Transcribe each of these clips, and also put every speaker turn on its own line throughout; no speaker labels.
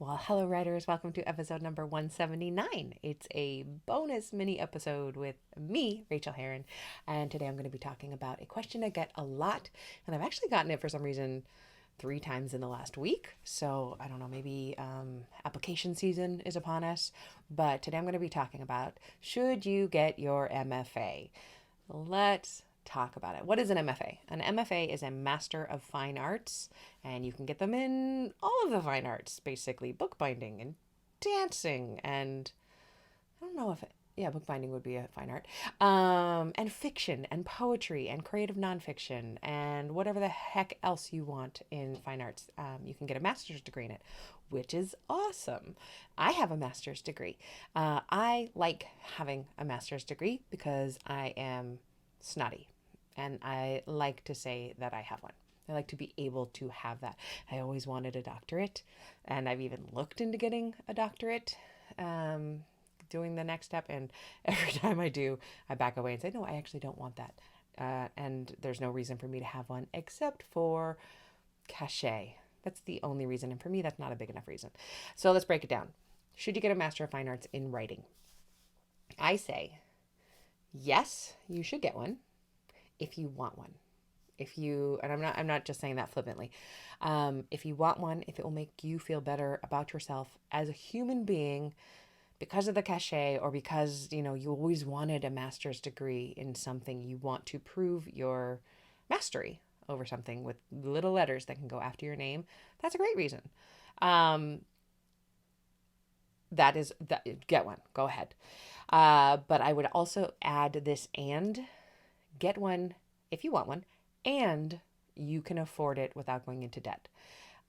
Well, hello, writers. Welcome to episode number 179. It's a bonus mini episode with me, Rachael Herron. And today I'm going to be talking about a question I get a lot. And I've actually gotten it for some reason 3 times in the last week. So I don't know, maybe application season is upon us. But today I'm going to be talking about, should you get your MFA? Let's talk about it. What is an MFA? An MFA is a Master of Fine Arts, and you can get them in all of the fine arts, basically bookbinding and dancing, and I don't know if it, yeah, bookbinding would be a fine art, and fiction and poetry and creative nonfiction and whatever the heck else you want in fine arts. You can get a master's degree in it, which is awesome. I have a master's degree. I like having a master's degree because I am snotty and I like to say that I have one. I like to be able to have that. I always wanted a doctorate, and I've even looked into getting a doctorate, doing the next step. And every time I do, I back away and say, no, I actually don't want that. And there's no reason for me to have one except for cachet. That's the only reason. And for me, that's not a big enough reason. So let's break it down. Should you get a Master of Fine Arts in writing? I say, yes, you should get one if you want one. If you, and I'm not just saying that flippantly. If you want one, if it will make you feel better about yourself as a human being because of the cachet, or because, you always wanted a master's degree in something, you want to prove your mastery over something with little letters that can go after your name, that's a great reason. Um, that get one, go ahead. But I would also add this: and get one if you want one, and you can afford it without going into debt.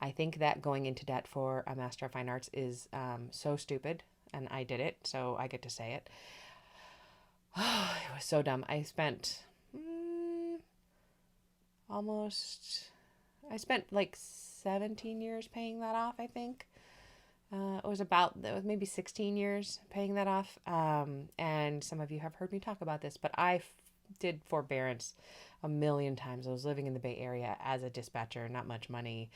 I think that going into debt for a Master of Fine Arts is so stupid, and I did it, so I get to say it. It was so dumb. Almost, I spent like 17 years paying that off, I think. It was maybe 16 years paying that off. And some of you have heard me talk about this, but did forbearance a million times. I was living in the Bay Area as a dispatcher, not much money,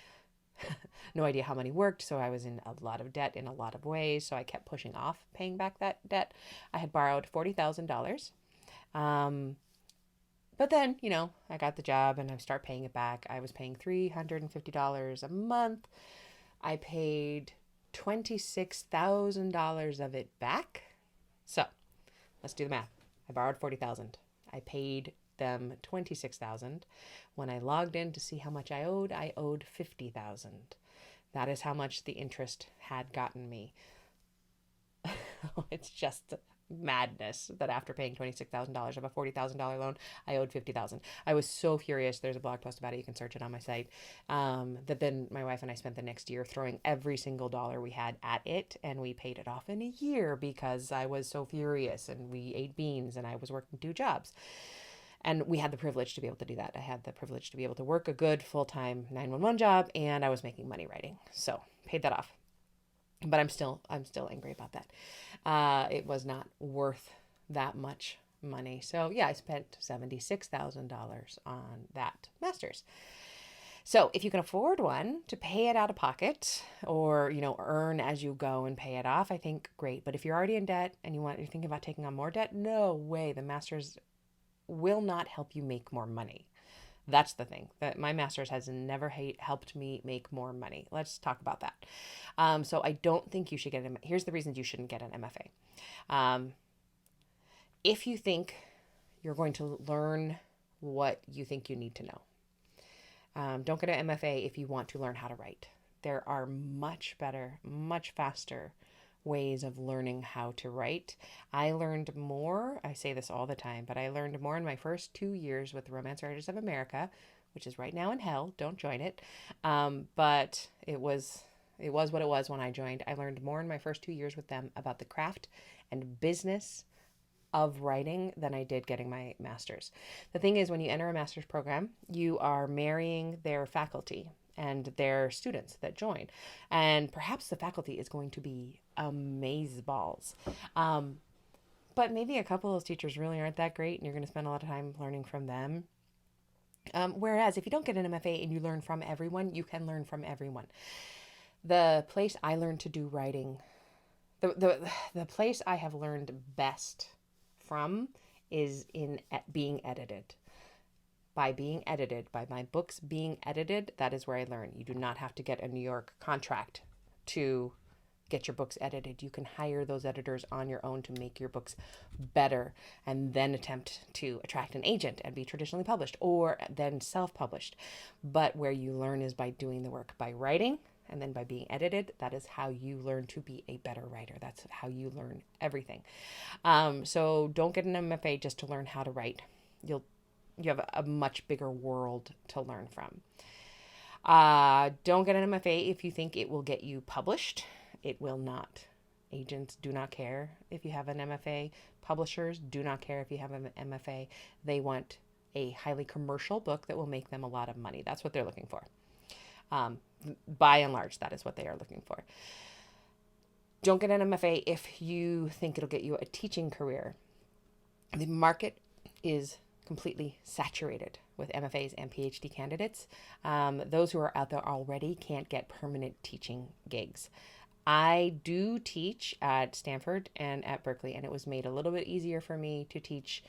no idea how money worked. So I was in a lot of debt in a lot of ways. So I kept pushing off paying back that debt. I had borrowed $40,000. Um, but then, I got the job and I start paying it back. I was paying $350 a month. I paid $26,000 of it back. So let's do the math. I borrowed 40,000. I paid them 26,000. When I logged in to see how much I owed 50,000. That is how much the interest had gotten me. It's just madness that after paying $26,000 of a $40,000 loan, I owed 50,000. I was so furious. There's a blog post about it. You can search it on my site. That then my wife and I spent the next year throwing every single dollar we had at it, and we paid it off in a year because I was so furious, and we ate beans, and I was working 2 jobs. And we had the privilege to be able to do that. I had the privilege to be able to work a good full-time 911 job, and I was making money writing. So paid that off. But I'm still angry about that. It was not worth that much money. So yeah, I spent $76,000 on that master's. So if you can afford one, to pay it out of pocket, or earn as you go and pay it off, I think great. But if you're already in debt and you're thinking about taking on more debt, no way. The master's will not help you make more money. That's the thing. That my master's has never helped me make more money. Let's talk about that. So I don't think you should get an. Here's the reasons you shouldn't get an MFA. If you think you're going to learn what you think you need to know, don't get an MFA if you want to learn how to write. There are much better, much faster ways of learning how to write. I learned more, I say this all the time, but I learned more in my first 2 years with the Romance Writers of America, which is right now in hell. Don't join it. But it was what it was when I joined. I learned more in my first 2 years with them about the craft and business of writing than I did getting my master's. The thing is, when you enter a master's program, you are marrying their faculty and their students that join. And perhaps the faculty is going to be amazeballs. But maybe a couple of those teachers really aren't that great, and you're going to spend a lot of time learning from them. Whereas if you don't get an MFA and you learn from everyone, you can learn from everyone. The place I learned to do writing, the place I have learned best from is in being edited. By being edited, by my books being edited, that is where I learn. You do not have to get a New York contract to get your books edited. You can hire those editors on your own to make your books better and then attempt to attract an agent and be traditionally published or then self-published. But where you learn is by doing the work, by writing and then by being edited. That is how you learn to be a better writer. That's how you learn everything. So don't get an MFA just to learn how to write. You have a much bigger world to learn from. Don't get an MFA if you think it will get you published. It will not. Agents do not care if you have an MFA. Publishers do not care if you have an MFA. They want a highly commercial book that will make them a lot of money. That's what they're looking for. By and large, that is what they are looking for. Don't get an MFA if you think it'll get you a teaching career. The market is completely saturated with MFAs and PhD candidates. Those who are out there already can't get permanent teaching gigs. I do teach at Stanford and at Berkeley, and it was made a little bit easier for me to teach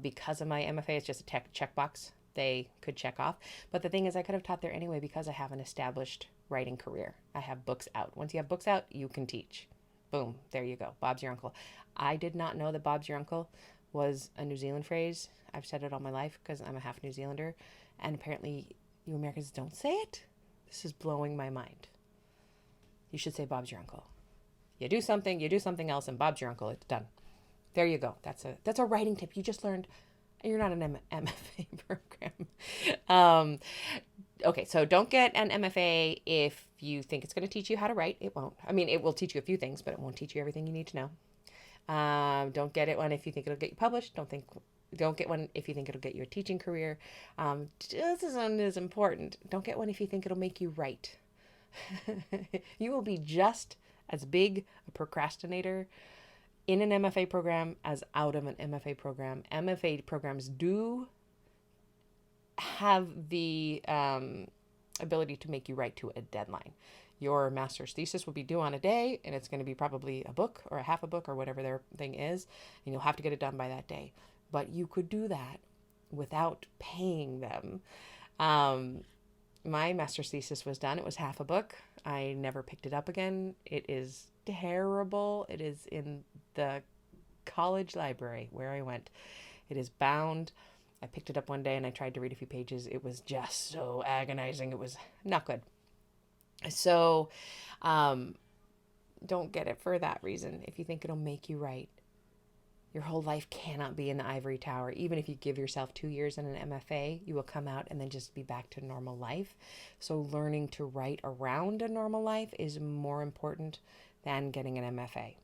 because of my MFA. It's just a checkbox they could check off. But the thing is, I could have taught there anyway because I have an established writing career. I have books out. Once you have books out, you can teach. Boom, there you go. Bob's your uncle. I did not know that Bob's your uncle was a New Zealand phrase. I've said it all my life because I'm a half New Zealander. And apparently you Americans don't say it. This is blowing my mind. You should say Bob's your uncle. You do something else, and Bob's your uncle. It's done. There you go. That's a writing tip. You just learned. You're not an MFA program. Okay, so don't get an MFA if you think it's going to teach you how to write. It won't. I mean, it will teach you a few things, but it won't teach you everything you need to know. Don't get it one if you think it'll get you published. Don't get one if you think it'll get you a teaching career. Just as important, don't get one if you think it'll make you write. You will be just as big a procrastinator in an MFA program as out of an MFA program. MFA programs do have the ability to make you write to a deadline. Your master's thesis will be due on a day, and it's going to be probably a book or a half a book or whatever their thing is, and you'll have to get it done by that day. But you could do that without paying them. My master's thesis was done. It was half a book. I never picked it up again. It is terrible. It is in the college library where I went. It is bound. I picked it up one day and I tried to read a few pages. It was just so agonizing. It was not good. So don't get it for that reason. If you think it'll make you write, your whole life cannot be in the ivory tower. Even if you give yourself 2 years in an MFA, you will come out and then just be back to normal life. So learning to write around a normal life is more important than getting an MFA.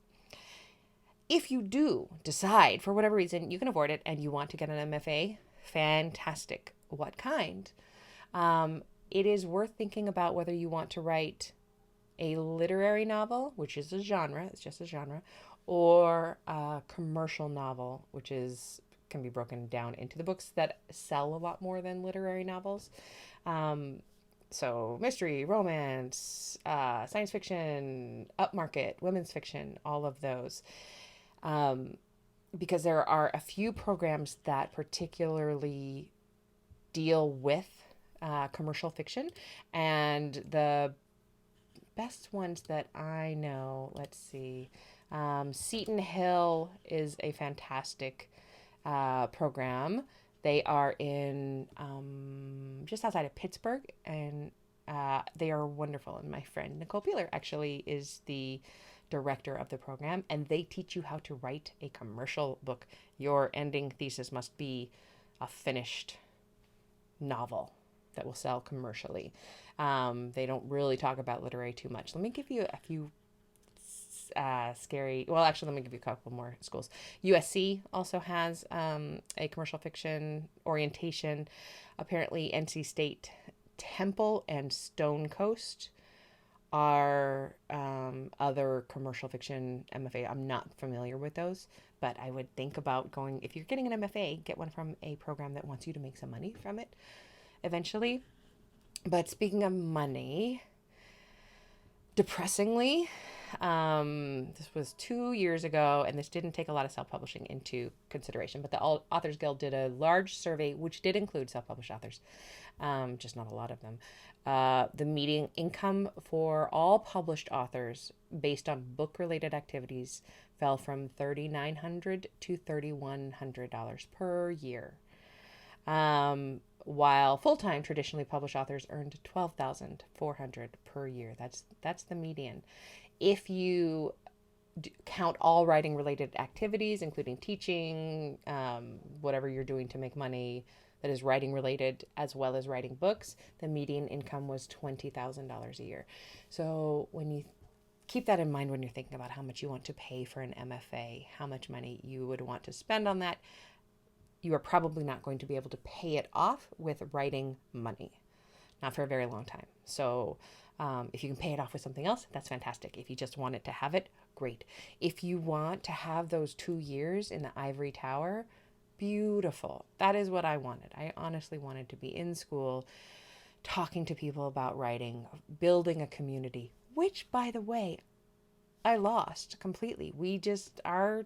If you do decide, for whatever reason, you can afford it and you want to get an MFA, fantastic. What kind? It is worth thinking about whether you want to write a literary novel, which is a genre, it's just a genre, or a commercial novel, which can be broken down into the books that sell a lot more than literary novels. So mystery, romance, science fiction, upmarket, women's fiction, all of those. Because there are a few programs that particularly deal with commercial fiction, and the best ones that I know, let's see, Seton Hill is a fantastic program. They are in just outside of Pittsburgh, and they are wonderful. And my friend Nicole Peeler actually is the director of the program, and they teach you how to write a commercial book. Your ending thesis must be a finished novel that will sell commercially. They don't really talk about literary too much. Let me give you a few let me give you a couple more schools. USC also has a commercial fiction orientation. Apparently NC State, Temple, and Stone Coast are other commercial fiction MFA. I'm not familiar with those, but I would think about going, if you're getting an MFA, get one from a program that wants you to make some money from it eventually. But speaking of money, Depressingly, this was 2 years ago, and this didn't take a lot of self-publishing into consideration, but the Authors Guild did a large survey, which did include self-published authors, just not a lot of them. The median income for all published authors based on book-related activities fell from $3,900 to $3,100 per year. While full-time traditionally published authors earned $12,400 per year. That's the median. If you count all writing related activities, including teaching, whatever you're doing to make money that is writing related, as well as writing books, the median income was $20,000 a year. So when you keep that in mind when you're thinking about how much you want to pay for an MFA, how much money you would want to spend on that, you are probably not going to be able to pay it off with writing money, not for a very long time. So if you can pay it off with something else, that's fantastic. If you just wanted to have it, great. If you want to have those 2 years in the ivory tower, beautiful. That is what I wanted. I honestly wanted to be in school, talking to people about writing, building a community, which, by the way, I lost completely. Our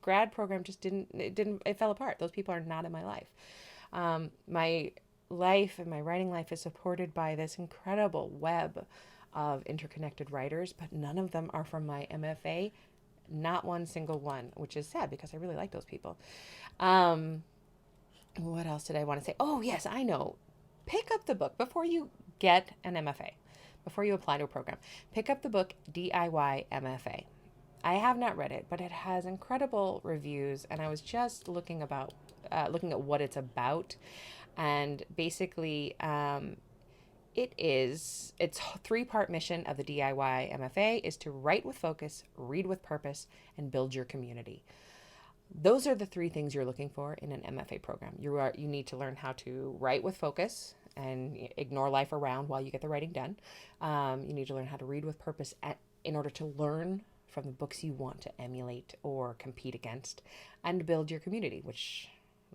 grad program just it fell apart. Those people are not in my life. My life and my writing life is supported by this incredible web of interconnected writers, but none of them are from my MFA. Not one single one, which is sad because I really like those people. What else did I want to say? Oh, yes, I know. Pick up the book before you get an MFA, before you apply to a program. Pick up the book DIY MFA. I have not read it, but it has incredible reviews, and I was just looking at what it's about, and basically, its 3-part mission of the DIY MFA is to write with focus, read with purpose, and build your community. Those are the 3 things you're looking for in an MFA program. You need to learn how to write with focus and ignore life around while you get the writing done. You need to learn how to read with purpose in order to learn from the books you want to emulate or compete against, and build your community, which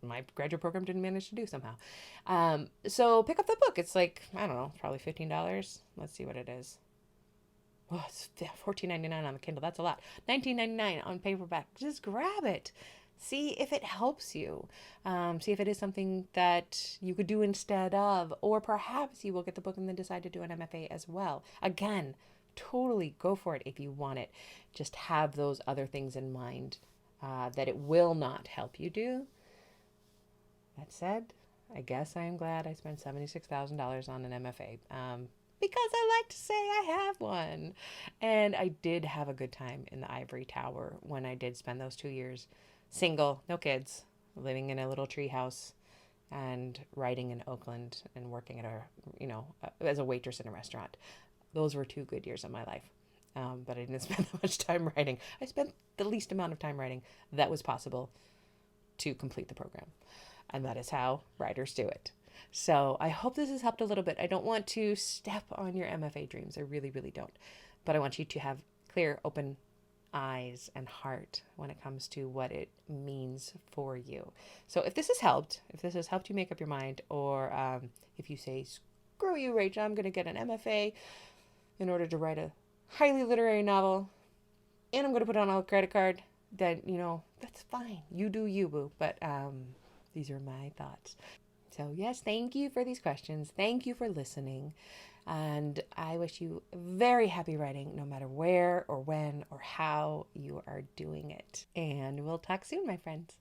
my graduate program didn't manage to do somehow. So pick up the book. It's like, I don't know, probably $15. Let's see what it is. Oh, it's $14.99 on the Kindle. That's a lot. $19.99 on paperback. Just grab it. See if it helps you. See if it is something that you could do instead of, or perhaps you will get the book and then decide to do an MFA as well. Again, totally go for it if you want it. Just have those other things in mind that it will not help you do. That said, I guess I am glad I spent $76,000 on an MFA because I like to say I have one. And I did have a good time in the ivory tower when I did spend those 2 years single, no kids, living in a little tree house and writing in Oakland and working at as a waitress in a restaurant. Those were 2 good years of my life. But I didn't spend that much time writing. I spent the least amount of time writing that was possible to complete the program. And that is how writers do it. So I hope this has helped a little bit. I don't want to step on your MFA dreams. I really, really don't. But I want you to have clear, open eyes and heart when it comes to what it means for you. So if this has helped you make up your mind, or if you say, screw you, Rachel, I'm going to get an MFA in order to write a highly literary novel, and I'm going to put it on a credit card, then, that's fine. You do you, boo. But these are my thoughts. So yes, thank you for these questions. Thank you for listening. And I wish you very happy writing, no matter where or when or how you are doing it. And we'll talk soon, my friends.